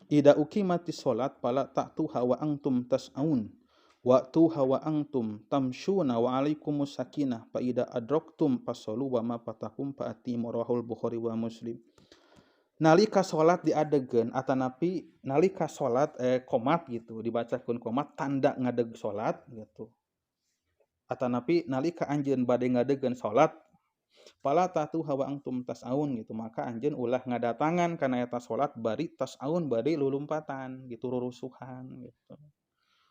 Ida uqimatis shalat fala ta'tuha wa antum tas'aun wa'tuha wa antum tamshuna wa 'alaikumus sakinah fa ida adraktum fasallu wa ma fatakum fa atimu rawahul Bukhari wa Muslim. Nalika salat diadegeun atanapi nalika salat qomat gitu dibacakeun qomat tanda ngadeg salat gitu. Atanapi nalika anjeun bade ngadegeun salat fala ta'tuha wa antum tas'aun gitu maka anjeun ulah ngadatangan kana eta salat bari tas'aun bari lulumpatan gitu rurusuhan gitu.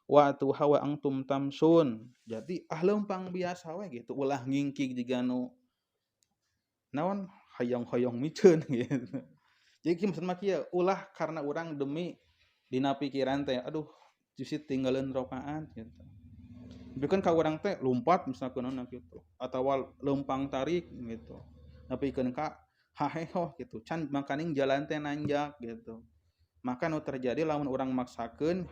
Wa tuha wa antum tamsun. Jadi leumpang biasa we gitu ulah ngingkig jiga nu naon hoyong-hoyong miceun gitu. Jadi maksud mah kieu ulah karena urang demi dina pikiran teh aduh jusit tinggalin rakaat gitu. Bikeun ka urang teh lumpat misalkeunna gitu atawa leumpang tarik gitu. Napikeun ka haheho gitu can makaning jalan teh nanjak gitu. Maka nu terjadi lamun urang maksakeun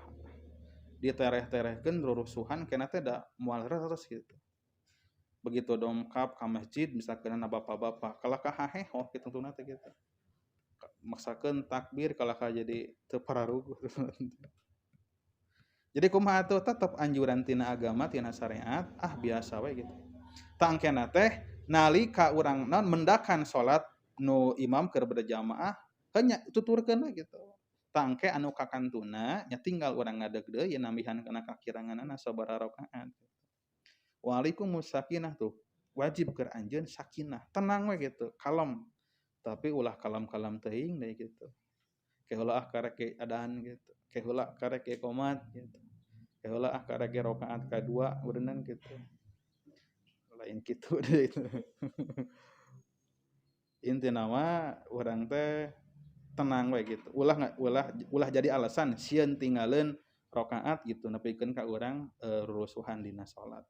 ditereh-terehkeun rurusuhan kenna teh da moal reres gitu. Begitu dongkap ka masjid misalkeunna bapak-bapak kalah ka haheho kitungtungna teh gitu. Maksakeun takbir kalah ka jadi teu pararuguh. Jadi kumaha atuh tetep anjuran tina agama tina syariat biasa we gitu. Tangkena teh nalika urang naon mendakan salat nu imam keur berjamaah hanya tuturkeun we gitu. Tangke anu kakantuna nya tinggal urang ngadeg deui nambihan kana kakiranganna sabaraha rakaat. Waalaikumsalam sakinah tuh wajib keur anjeun sakinah, tenang we gitu, kalem. Tapi ulah kalem-kalem teuing deui gitu. Ke heula karek ge adan gitu. Ke heula karek ge qomat gitu. Ke heula karek ge rakaat kadua beunang gitu. Lain kitu deui itu. Intina mah urang teh tenang we gitu. Ulah jadi alasan sieun tinggalin rakaat gitu nepikeun ka urang rurusuhan dina salat.